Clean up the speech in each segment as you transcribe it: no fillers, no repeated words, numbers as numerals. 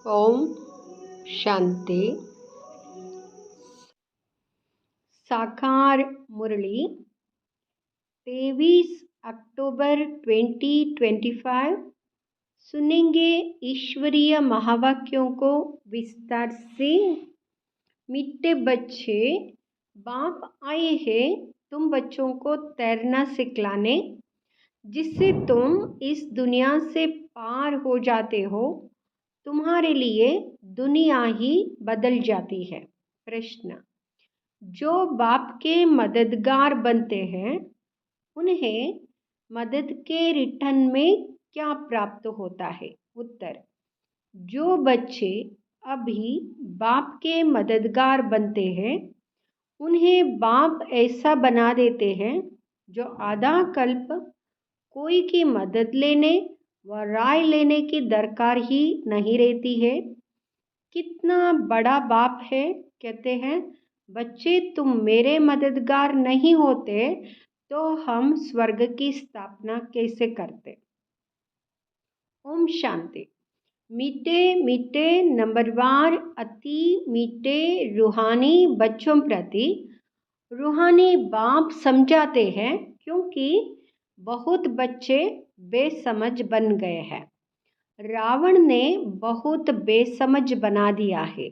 ओम शांति। साकार मुरली 23 अक्टूबर 2025। सुनेंगे ईश्वरीय महावाक्यों को विस्तार से। मीठे बच्चे, बाप आए हैं तुम बच्चों को तैरना सिखलाने, जिससे तुम इस दुनिया से पार हो जाते हो। तुम्हारे लिए दुनिया ही बदल जाती है। प्रश्न: जो बाप के मददगार बनते हैं उन्हें मदद के रिटर्न में क्या प्राप्त होता है? उत्तर: जो बच्चे अभी बाप के मददगार बनते हैं उन्हें बाप ऐसा बना देते हैं जो आधा कल्प कोई की मदद लेने व राय लेने की दरकार ही नहीं रहती है। कितना बड़ा बाप है! कहते हैं, बच्चे तुम मेरे मददगार नहीं होते तो हम स्वर्ग की स्थापना कैसे करते? ओम शांति। मीठे मीठे नंबरवार अति मीठे रूहानी बच्चों प्रति रूहानी बाप समझाते हैं, क्योंकि बहुत बच्चे बेसमझ बन गए हैं। रावण ने बहुत बेसमझ बना दिया है।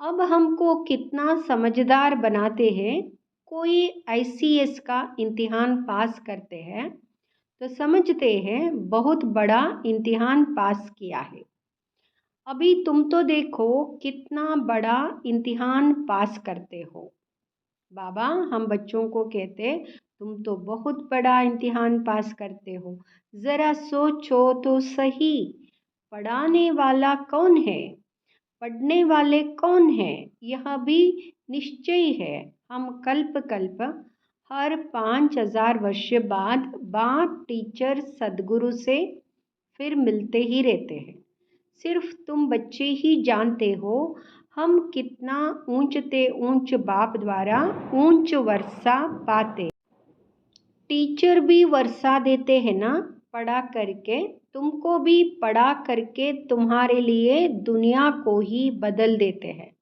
अब हमको कितना समझदार बनाते हैं। कोई ICS का इम्तिहान पास करते हैं तो समझते हैं बहुत बड़ा इम्तिहान पास किया है। अभी तुम तो देखो कितना बड़ा इम्तिहान पास करते हो। बाबा हम बच्चों को कहते, तुम तो बहुत बड़ा इम्तिहान पास करते हो। ज़रा सोचो तो सही, पढ़ाने वाला कौन है, पढ़ने वाले कौन हैं? यह भी निश्चय है। हम कल्प कल्प हर 5000 वर्ष बाद बाप टीचर सदगुरु से फिर मिलते ही रहते हैं। सिर्फ तुम बच्चे ही जानते हो हम कितना ऊंचते ऊंच बाप द्वारा ऊंच वर्षा पाते। टीचर भी वर्षा देते हैं ना, पढ़ा करके। तुमको भी पढ़ा करके तुम्हारे लिए दुनिया को ही बदल देते हैं।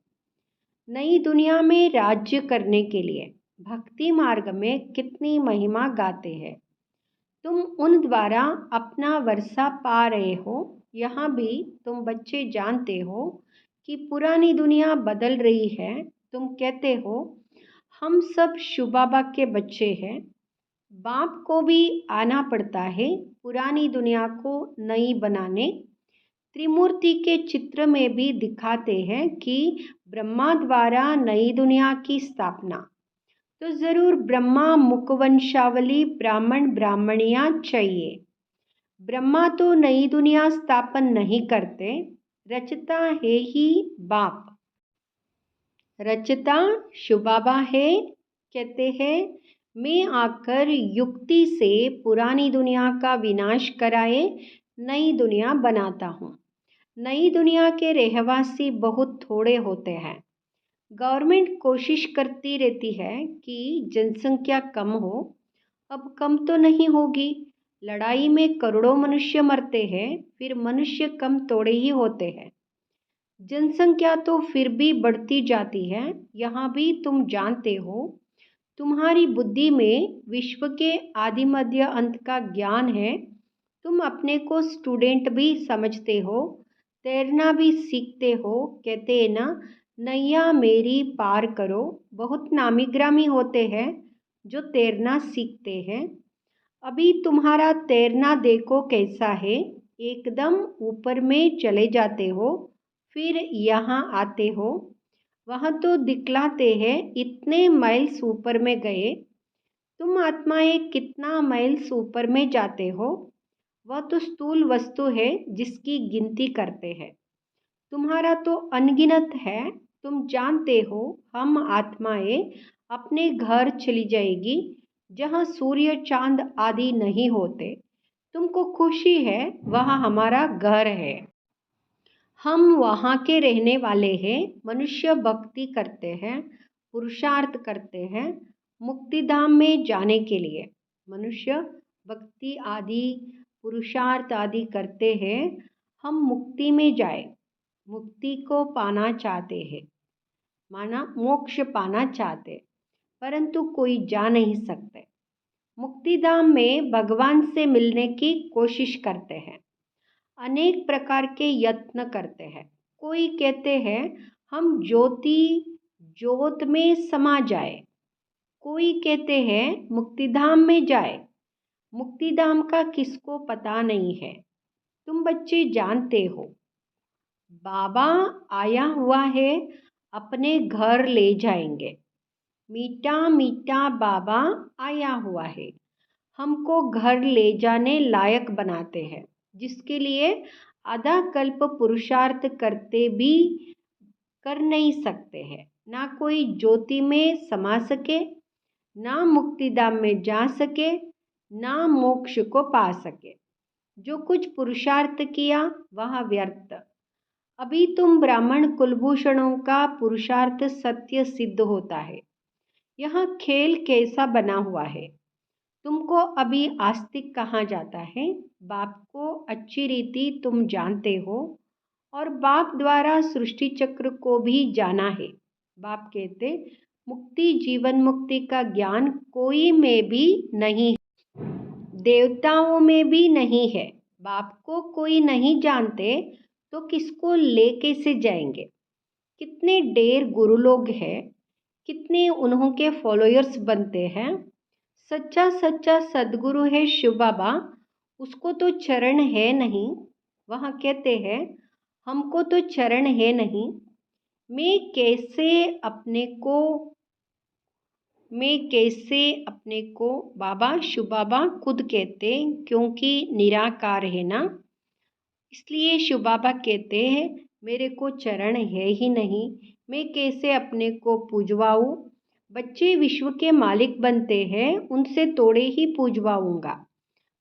नई दुनिया में राज्य करने के लिए भक्ति मार्ग में कितनी महिमा गाते हैं। तुम उन द्वारा अपना वर्षा पा रहे हो। यहाँ भी तुम बच्चे जानते हो कि पुरानी दुनिया बदल रही है। तुम कहते हो हम सब शिव बाबा के बच्चे हैं। बाप को भी आना पड़ता है पुरानी दुनिया को नई बनाने। त्रिमूर्ति के चित्र में भी दिखाते हैं कि ब्रह्मा द्वारा नई दुनिया की स्थापना, तो जरूर ब्रह्मा मुखवंशावली ब्राह्मण ब्राह्मणियां चाहिए। ब्रह्मा तो नई दुनिया स्थापन नहीं करते, रचता है ही बाप। रचता शिव बाबा है। कहते हैं मैं आकर युक्ति से पुरानी दुनिया का विनाश कराए नई दुनिया बनाता हूँ। नई दुनिया के रहवासी बहुत थोड़े होते हैं। गवर्नमेंट कोशिश करती रहती है कि जनसंख्या कम हो। अब कम तो नहीं होगी। लड़ाई में करोड़ों मनुष्य मरते हैं, फिर मनुष्य कम थोड़े ही होते हैं। जनसंख्या तो फिर भी बढ़ती जाती है। यहाँ भी तुम जानते हो, तुम्हारी बुद्धि में विश्व के आदि मध्य अंत का ज्ञान है। तुम अपने को स्टूडेंट भी समझते हो, तैरना भी सीखते हो। कहते हैं ना, नैया मेरी पार करो। बहुत नामी ग्रामी होते हैं जो तैरना सीखते हैं। अभी तुम्हारा तैरना देखो कैसा है। एकदम ऊपर में चले जाते हो, फिर यहाँ आते हो। वहाँ तो दिखलाते हैं इतने माइल्स ऊपर में गए। तुम आत्माएं कितना माइल्स ऊपर में जाते हो? वह तो स्थूल वस्तु है जिसकी गिनती करते हैं। तुम्हारा तो अनगिनत है। तुम जानते हो हम आत्माएं अपने घर चली जाएगी जहाँ सूर्य चांद आदि नहीं होते। तुमको खुशी है, वहाँ हमारा घर है। हम वहाँ के रहने वाले हैं। मनुष्य भक्ति करते हैं, पुरुषार्थ करते हैं मुक्ति धाम में जाने के लिए। मनुष्य भक्ति आदि पुरुषार्थ आदि करते हैं हम मुक्ति में जाए। मुक्ति को पाना चाहते हैं, माना मोक्ष पाना चाहते, परंतु कोई जा नहीं सकते। मुक्तिधाम में भगवान से मिलने की कोशिश करते हैं, अनेक प्रकार के यत्न करते हैं। कोई कहते हैं हम जोत में समा जाए, कोई कहते हैं मुक्तिधाम में जाए। मुक्तिधाम का किसको पता नहीं है। तुम बच्चे जानते हो, बाबा आया हुआ है, अपने घर ले जाएंगे। मीठा मीठा बाबा आया हुआ है, हमको घर ले जाने लायक बनाते हैं, जिसके लिए आधा कल्प पुरुषार्थ करते भी कर नहीं सकते हैं। ना कोई ज्योति में समा सके, ना मुक्तिधाम में जा सके, ना मोक्ष को पा सके। जो कुछ पुरुषार्थ किया वह व्यर्थ। अभी तुम ब्राह्मण कुलभूषणों का पुरुषार्थ सत्य सिद्ध होता है। यह खेल कैसा बना हुआ है। तुमको अभी आस्तिक कहा जाता है। बाप को अच्छी रीति तुम जानते हो और बाप द्वारा सृष्टि चक्र को भी जाना है। बाप कहते मुक्ति जीवन मुक्ति का ज्ञान कोई में भी नहीं, देवताओं में भी नहीं है। बाप को कोई नहीं जानते तो किसको ले कैसे जाएंगे। कितने ढेर गुरु लोग हैं, कितने उन्हों के फॉलोअर्स बनते हैं। सच्चा सच्चा सदगुरु है शिव बाबा, उसको तो चरण है नहीं। वहाँ कहते हैं हमको तो चरण है नहीं। मैं कैसे अपने को बाबा शिव बाबा खुद कहते, क्योंकि निराकार है ना, इसलिए शिव बाबा कहते हैं मेरे को चरण है ही नहीं, मैं कैसे अपने को पूजवाऊँ। बच्चे विश्व के मालिक बनते हैं, उनसे तोड़े ही पूजवाऊँगा।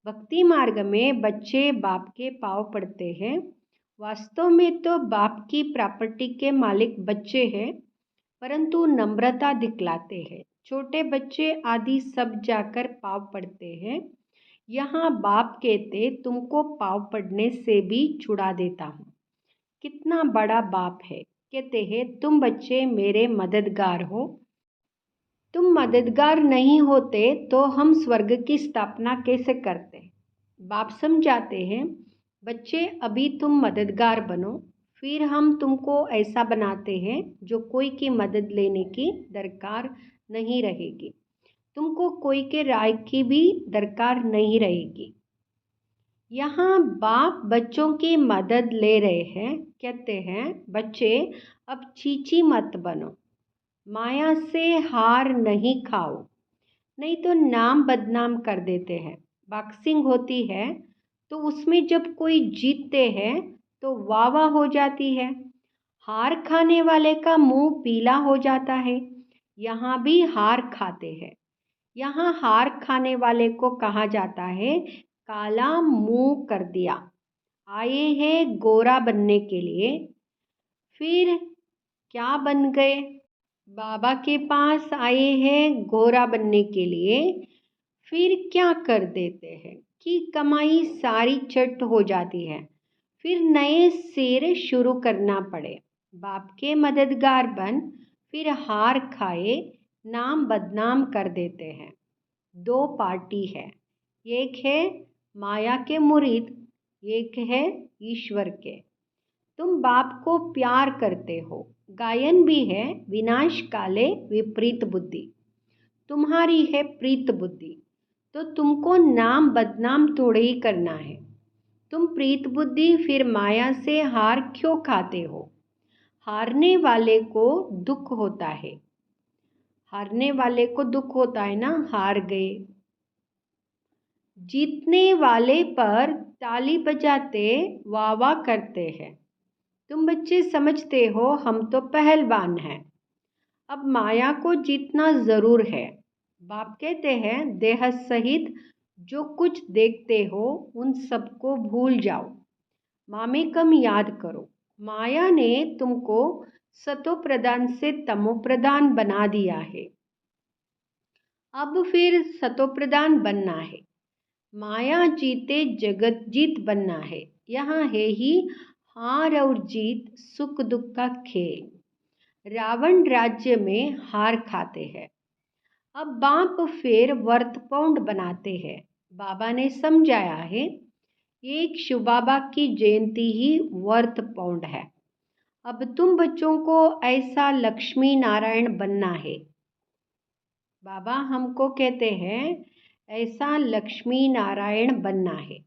भक्ति मार्ग में बच्चे बाप के पाँव पड़ते हैं। वास्तव में तो बाप की प्रॉपर्टी के मालिक बच्चे हैं, परंतु नम्रता दिखलाते हैं। छोटे बच्चे आदि सब जाकर पाँव पड़ते हैं। यहाँ बाप कहते तुमको पाँव पड़ने से भी छुड़ा देता हूँ। कितना बड़ा बाप है। कहते हैं तुम बच्चे मेरे मददगार हो। तुम मददगार नहीं होते तो हम स्वर्ग की स्थापना कैसे करते। बाप समझाते हैं बच्चे अभी तुम मददगार बनो, फिर हम तुमको ऐसा बनाते हैं जो कोई की मदद लेने की दरकार नहीं रहेगी। तुमको कोई के राय की भी दरकार नहीं रहेगी। यहाँ बाप बच्चों की मदद ले रहे हैं। कहते हैं बच्चे अब चीची मत बनो, माया से हार नहीं खाओ, नहीं तो नाम बदनाम कर देते हैं। बॉक्सिंग होती है तो उसमें जब कोई जीतते हैं तो वाह वाह हो जाती है, हार खाने वाले का मुंह पीला हो जाता है। यहाँ भी हार खाते हैं। यहाँ हार खाने वाले को कहा जाता है काला मुंह कर दिया। आए हैं गोरा बनने के लिए, फिर क्या बन गए। बाबा के पास आए हैं गोरा बनने के लिए, फिर क्या कर देते हैं कि कमाई सारी चट हो जाती है, फिर नए सिर शुरू करना पड़े। बाप के मददगार बन फिर हार खाए, नाम बदनाम कर देते हैं। दो पार्टी है, एक है माया के मुरीद, एक है ईश्वर के। तुम बाप को प्यार करते हो। गायन भी है विनाश काले विपरीत बुद्धि। तुम्हारी है प्रीत बुद्धि, तो तुमको नाम बदनाम थोड़े ही करना है। तुम प्रीत बुद्धि फिर माया से हार क्यों खाते हो। हारने वाले को दुख होता है, हारने वाले को दुख होता है ना, हार गए। जीतने वाले पर ताली बजाते वाह वाह करते हैं। तुम बच्चे समझते हो हम तो पहलवान हैं, अब माया को जीतना ज़रूर है। बाप कहते हैं देह सहित जो कुछ देखते हो उन सबको भूल जाओ, मामे कम याद करो। माया ने तुमको सतो प्रधान से तमो प्रधान बना दिया है, अब फिर सतो प्रधान बनना है। माया जीते जगत जीत बनना है। यहाँ है ही हार और जीत सुख दुख का खेल। रावण राज्य में हार खाते हैं। अब बाप फिर वर्त पौंड बनाते हैं। बाबा ने समझाया है, एक शिव बाबा की जयंती ही वर्त पौंड है। अब तुम बच्चों को ऐसा लक्ष्मी नारायण बनना है। बाबा हमको कहते हैं ऐसा लक्ष्मी नारायण बनना है।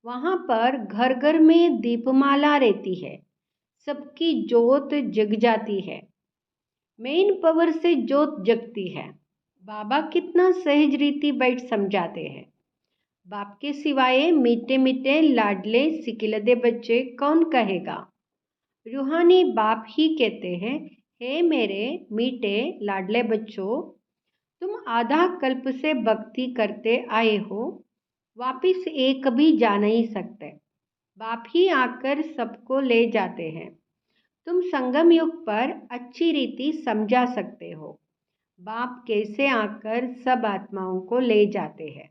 वहाँ पर घर घर में दीपमाला रहती है, सबकी जोत जग जाती है, मेन पावर से जोत जगती है। बाबा कितना सहज रीति बैठ समझाते हैं। बाप के सिवाय मीठे मीठे लाडले सिकिलदे बच्चे कौन कहेगा। रूहानी बाप ही कहते हैं, हे मेरे मीठे लाडले बच्चों, तुम आधा कल्प से भक्ति करते आए हो, वापिस एक भी जा नहीं सकते। बाप ही आकर सबको ले जाते हैं। तुम संगम युग पर अच्छी रीति समझा सकते हो, बाप कैसे आकर सब आत्माओं को ले जाते हैं।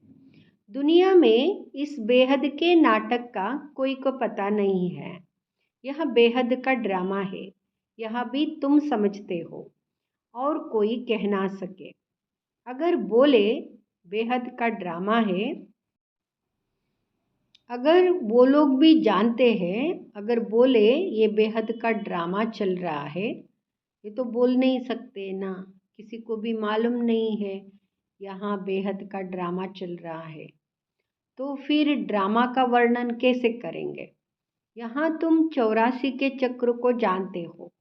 दुनिया में इस बेहद के नाटक का कोई को पता नहीं है। यह बेहद का ड्रामा है, यह भी तुम समझते हो और कोई कह ना सके। अगर बोले बेहद का ड्रामा है, अगर वो लोग भी जानते हैं, अगर बोले ये बेहद का ड्रामा चल रहा है, ये तो बोल नहीं सकते ना, किसी को भी मालूम नहीं है यहाँ बेहद का ड्रामा चल रहा है, तो फिर ड्रामा का वर्णन कैसे करेंगे। यहाँ तुम 84 के चक्र को जानते हो,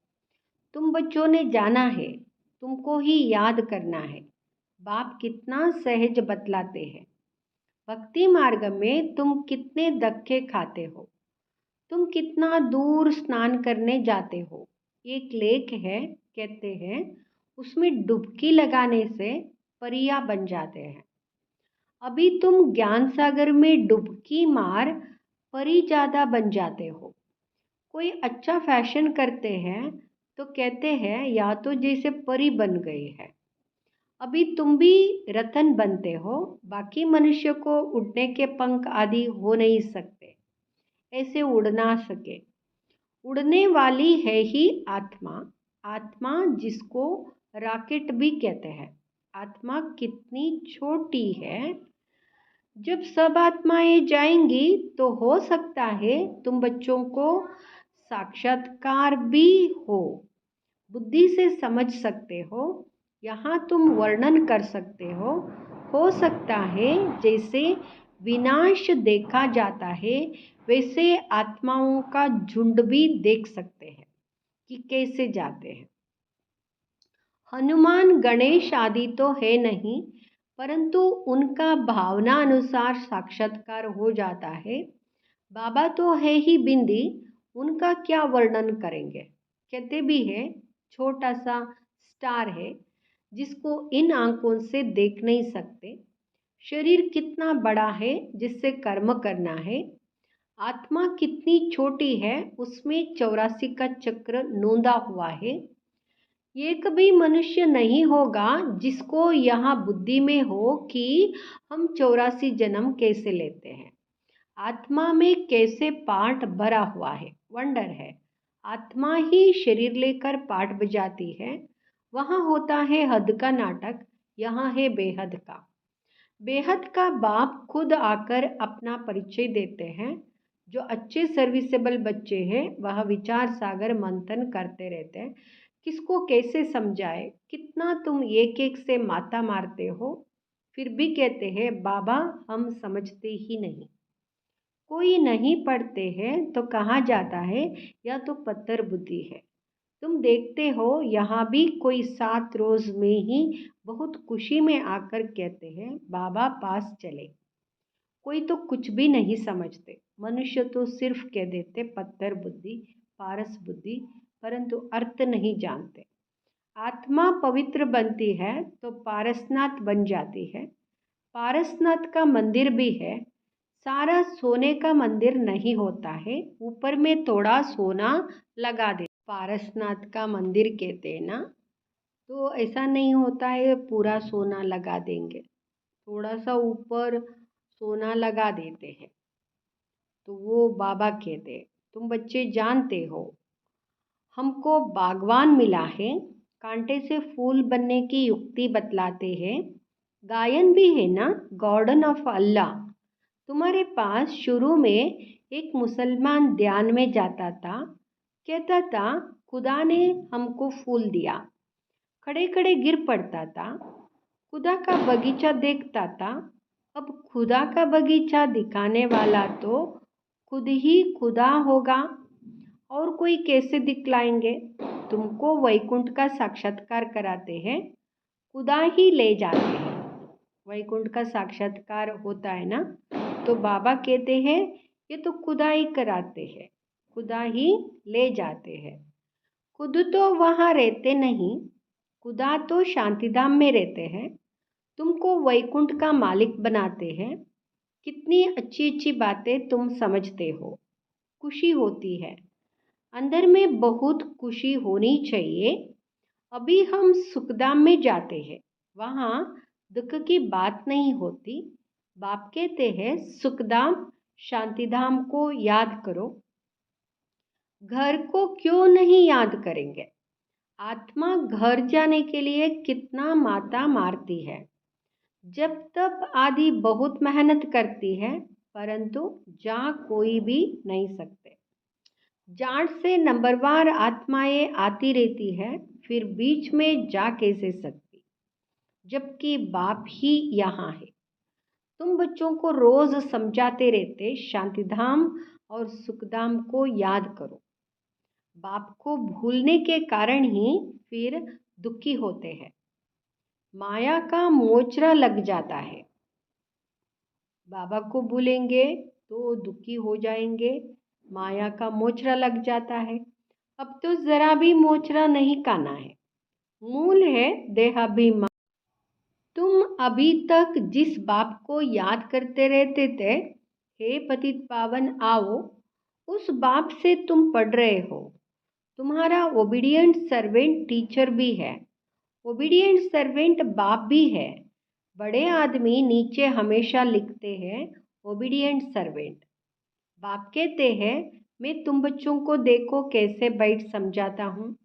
तुम बच्चों ने जाना है, तुमको ही याद करना है। बाप कितना सहज बतलाते हैं। भक्ति मार्ग में तुम कितने धक्के खाते हो, तुम कितना दूर स्नान करने जाते हो। एक लेक है, कहते हैं उसमें डुबकी लगाने से परिया बन जाते हैं। अभी तुम ज्ञान सागर में डुबकी मार परी ज्यादा बन जाते हो। कोई अच्छा फैशन करते हैं तो कहते हैं या तो जैसे परी बन गए हैं। अभी तुम भी रतन बनते हो, बाकी मनुष्य को उड़ने के पंख आदि हो नहीं सकते, ऐसे उड़ ना सके। उड़ने वाली है ही आत्मा। आत्मा जिसको रॉकेट भी कहते हैं। आत्मा कितनी छोटी है। जब सब आत्माएं जाएंगी तो हो सकता है तुम बच्चों को साक्षात्कार भी हो, बुद्धि से समझ सकते हो, यहाँ तुम वर्णन कर सकते हो सकता है जैसे विनाश देखा जाता है वैसे आत्माओं का झुंड भी देख सकते हैं कि कैसे जाते हैं। हनुमान गणेश आदि तो है नहीं, परंतु उनका भावना अनुसार साक्षात्कार हो जाता है। बाबा तो है ही बिंदी, उनका क्या वर्णन करेंगे। कहते भी है छोटा सा स्टार है जिसको इन आंखों से देख नहीं सकते। शरीर कितना बड़ा है जिससे कर्म करना है। आत्मा कितनी छोटी है, उसमें 84 का चक्र नोंदा हुआ है। ये कभी मनुष्य नहीं होगा जिसको यहाँ बुद्धि में हो कि हम 84 जन्म कैसे लेते हैं, आत्मा में कैसे पाठ भरा हुआ है। वंडर है, आत्मा ही शरीर लेकर पाठ बजाती है। वहाँ होता है हद का नाटक, यहाँ है बेहद का। बेहद का बाप खुद आकर अपना परिचय देते हैं। जो अच्छे सर्विसेबल बच्चे हैं वह विचार सागर मंथन करते रहते हैं, किसको कैसे समझाए। कितना तुम एक एक से माता मारते हो, फिर भी कहते हैं बाबा हम समझते ही नहीं। कोई नहीं पढ़ते हैं तो कहा जाता है या तो पत्थर बुद्धि है। तुम देखते हो यहाँ भी कोई 7 रोज में ही बहुत खुशी में आकर कहते हैं बाबा पास चले। कोई तो कुछ भी नहीं समझते। मनुष्य तो सिर्फ कह देते पत्थर बुद्धि, पारस बुद्धि, परंतु अर्थ नहीं जानते। आत्मा पवित्र बनती है तो पारसनाथ बन जाती है। पारसनाथ का मंदिर भी है। सारा सोने का मंदिर नहीं होता है, ऊपर में थोड़ा सोना लगा दे। पारसनाथ का मंदिर कहते हैं ना, तो ऐसा नहीं होता है पूरा सोना लगा देंगे, थोड़ा सा ऊपर सोना लगा देते हैं, तो वो बाबा कहते हैं। तुम बच्चे जानते हो, हमको बागवान मिला है, कांटे से फूल बनने की युक्ति बतलाते हैं। गायन भी है ना, गार्डन ऑफ अल्लाह। तुम्हारे पास शुरू में एक मुसलमान ध्यान में जाता था, कहता था खुदा ने हमको फूल दिया, खड़े खड़े गिर पड़ता था। खुदा का बगीचा देखता था। अब खुदा का बगीचा दिखाने वाला तो खुद ही खुदा होगा, और कोई कैसे दिखलाएंगे। तुमको वैकुंठ का साक्षात्कार कराते हैं, खुदा ही ले जाते हैं। वैकुंठ का साक्षात्कार होता है ना, तो बाबा कहते हैं ये तो खुदा ही कराते हैं, खुदा ही ले जाते हैं। खुद तो वहाँ रहते नहीं, खुदा तो शांतिधाम में रहते हैं, तुमको वैकुंठ का मालिक बनाते हैं। कितनी अच्छी अच्छी बातें तुम समझते हो। खुशी होती है, अंदर में बहुत खुशी होनी चाहिए। अभी हम सुखधाम में जाते हैं, वहाँ दुख की बात नहीं होती। बाप कहते हैं सुखधाम शांतिधाम को याद करो। घर को क्यों नहीं याद करेंगे। आत्मा घर जाने के लिए कितना माता मारती है, जब तब आदि बहुत मेहनत करती है, परंतु जा कोई भी नहीं सकते। जाट से नंबरवार आत्माएं आती रहती है, फिर बीच में जा कैसे सकती, जबकि बाप ही यहाँ है। तुम बच्चों को रोज समझाते रहते शांतिधाम और सुखधाम को याद करो। बाप को भूलने के कारण ही फिर दुखी होते हैं। माया का मोचरा लग जाता है। बाबा को भूलेंगे तो दुखी हो जाएंगे, माया का मोचरा लग जाता है। अब तो जरा भी मोचरा नहीं खाना है, मूल है देहाभिमान। तुम अभी तक जिस बाप को याद करते रहते थे, हे पतित पावन आओ, उस बाप से तुम पढ़ रहे हो। तुम्हारा ओबीडियंट सर्वेंट टीचर भी है, ओबीडियंट सर्वेंट बाप भी है। बड़े आदमी नीचे हमेशा लिखते हैं ओबीडियंट सर्वेंट। बाप कहते हैं मैं तुम बच्चों को देखो कैसे बैठ समझाता हूँ।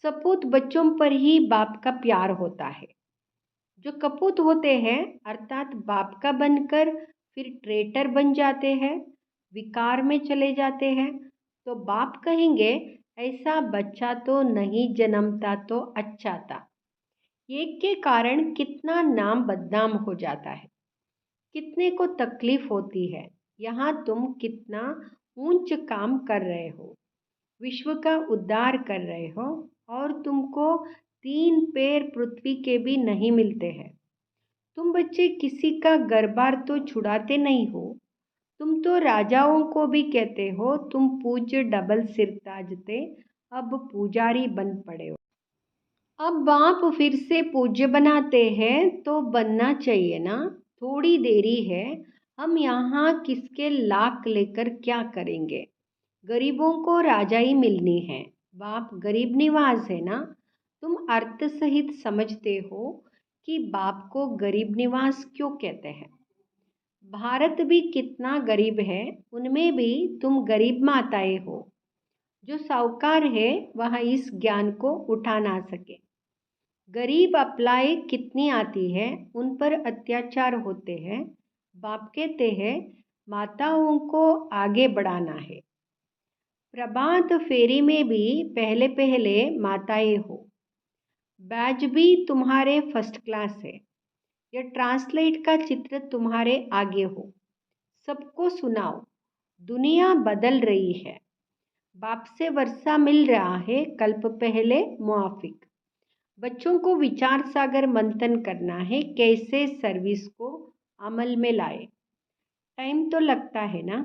सपूत बच्चों पर ही बाप का प्यार होता है। जो कपूत होते हैं अर्थात बाप का बनकर फिर ट्रेटर बन जाते हैं, विकार में चले जाते हैं, तो बाप कहेंगे ऐसा बच्चा तो नहीं जन्मता तो अच्छा था। एक के कारण कितना नाम बदनाम हो जाता है, कितने को तकलीफ होती है। यहाँ तुम कितना ऊंच काम कर रहे हो, विश्व का उद्धार कर रहे हो, और तुमको 3 पैर पृथ्वी के भी नहीं मिलते हैं। तुम बच्चे किसी का घर-बार तो छुड़ाते नहीं हो। तुम तो राजाओं को भी कहते हो तुम पूज्य डबल सिरताज थे, अब पुजारी बन पड़े हो। अब बाप फिर से पूज्य बनाते हैं तो बनना चाहिए ना, थोड़ी देरी है। हम यहाँ किसके लाख लेकर क्या करेंगे। गरीबों को राजाई मिलनी है। बाप गरीब निवास है ना, तुम अर्थ सहित समझते हो कि बाप को गरीब निवास क्यों कहते हैं। भारत भी कितना गरीब है, उनमें भी तुम गरीब माताएं हो। जो साहूकार है वह इस ज्ञान को उठा ना सके। गरीब अप्लाई कितनी आती है, उन पर अत्याचार होते हैं। बाप कहते हैं माताओं को आगे बढ़ाना है। प्रभात फेरी में भी पहले पहले माताएं हो। बैज भी तुम्हारे फर्स्ट क्लास है। यह ट्रांसलेट का चित्र तुम्हारे आगे हो। सबको सुनाओ, दुनिया बदल रही है। बाप से वर्षा मिल रहा है, कल्प पहले मुआफिक। बच्चों को विचार सागर मंथन करना है, कैसे सर्विस को अमल में लाए। टाइम तो लगता है ना।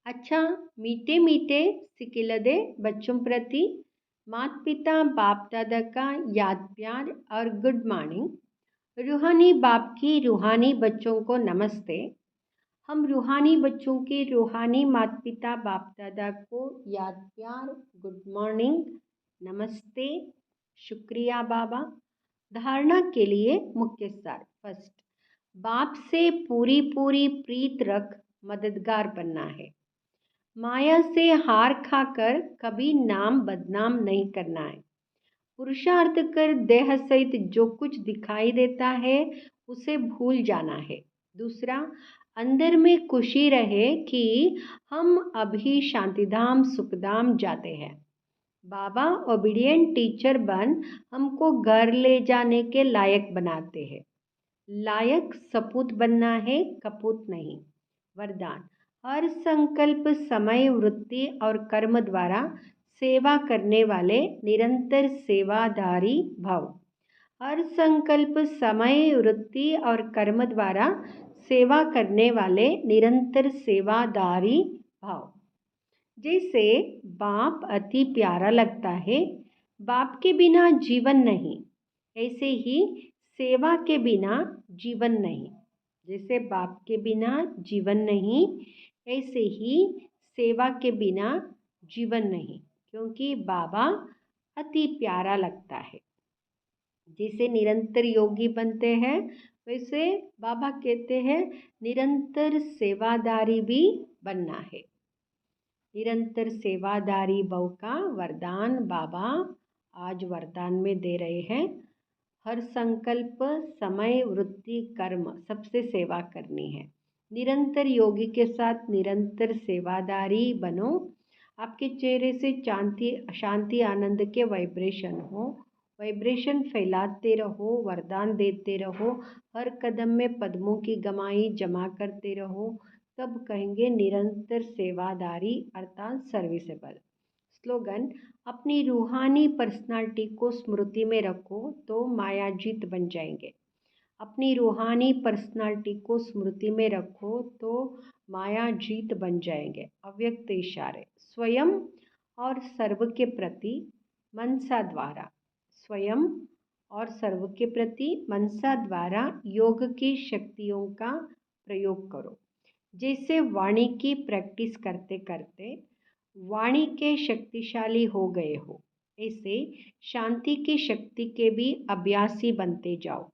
अच्छा, मीठे मीठे सिकिलदे बच्चों प्रति माता पिता बाप दादा का याद प्यार और गुड मॉर्निंग। रूहानी बाप की रूहानी बच्चों को नमस्ते। हम रूहानी बच्चों के रूहानी माता पिता बाप दादा को याद प्यार, गुड मॉर्निंग, नमस्ते, शुक्रिया बाबा। धारणा के लिए मुख्य सार। फर्स्ट, बाप से पूरी पूरी प्रीत रख मददगार बनना है। माया से हार खाकर कभी नाम बदनाम नहीं करना है। पुरुषार्थ कर देह सहित जो कुछ दिखाई देता है उसे भूल जाना है। दूसरा, अंदर में खुशी रहे कि हम अभी शांतिधाम सुखधाम जाते हैं। बाबा ओबीडियंट टीचर बन हमको घर ले जाने के लायक बनाते हैं। लायक सपूत बनना है, कपूत नहीं। वरदान, हर संकल्प समय वृत्ति और कर्म द्वारा सेवा करने वाले निरंतर सेवाधारी भव। हर संकल्प समय वृत्ति और कर्म द्वारा सेवा करने वाले निरंतर सेवाधारी भाव। जैसे बाप अति प्यारा लगता है, बाप के बिना जीवन नहीं, ऐसे ही सेवा के बिना जीवन नहीं। जैसे बाप के बिना जीवन नहीं, ऐसे ही सेवा के बिना जीवन नहीं, क्योंकि बाबा अति प्यारा लगता है। जैसे निरंतर योगी बनते हैं, वैसे बाबा कहते हैं निरंतर सेवादारी भी बनना है। निरंतर सेवादारी भव का वरदान बाबा आज वरदान में दे रहे हैं। हर संकल्प समय वृत्ति कर्म सबसे सेवा करनी है। निरंतर योगी के साथ निरंतर सेवादारी बनो। आपके चेहरे से शांति आनंद के वाइब्रेशन हो। वाइब्रेशन फैलाते रहो, वरदान देते रहो, हर कदम में पद्मों की गमाई जमा करते रहो। तब कहेंगे निरंतर सेवादारी अर्थात सर्विसेबल। स्लोगन, अपनी रूहानी पर्सनालिटी को स्मृति में रखो तो मायाजीत बन जाएंगे। अपनी रूहानी पर्सनालिटी को स्मृति में रखो तो मायाजीत बन जाएंगे। अव्यक्त इशारे, स्वयं और सर्व के प्रति मनसा द्वारा, स्वयं और सर्व के प्रति मनसा द्वारा योग की शक्तियों का प्रयोग करो। जैसे वाणी की प्रैक्टिस करते करते वाणी के शक्तिशाली हो गए हो, ऐसे शांति की शक्ति के भी अभ्यासी बनते जाओ।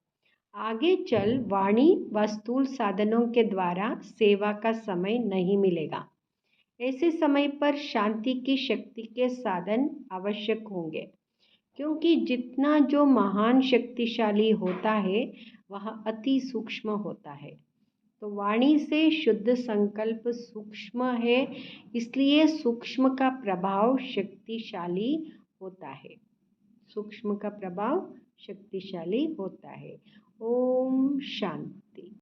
आगे चल वाणी व स्थूल साधनों के द्वारा सेवा का समय नहीं मिलेगा। ऐसे समय पर शांति की शक्ति के साधन आवश्यक होंगे, क्योंकि जितना जो महान शक्तिशाली होता है वह अति सूक्ष्म होता है। तो वाणी से शुद्ध संकल्प सूक्ष्म है, इसलिए सूक्ष्म का प्रभाव शक्तिशाली होता है। सूक्ष्म का प्रभाव शक्तिशाली होता है। ओम शांति।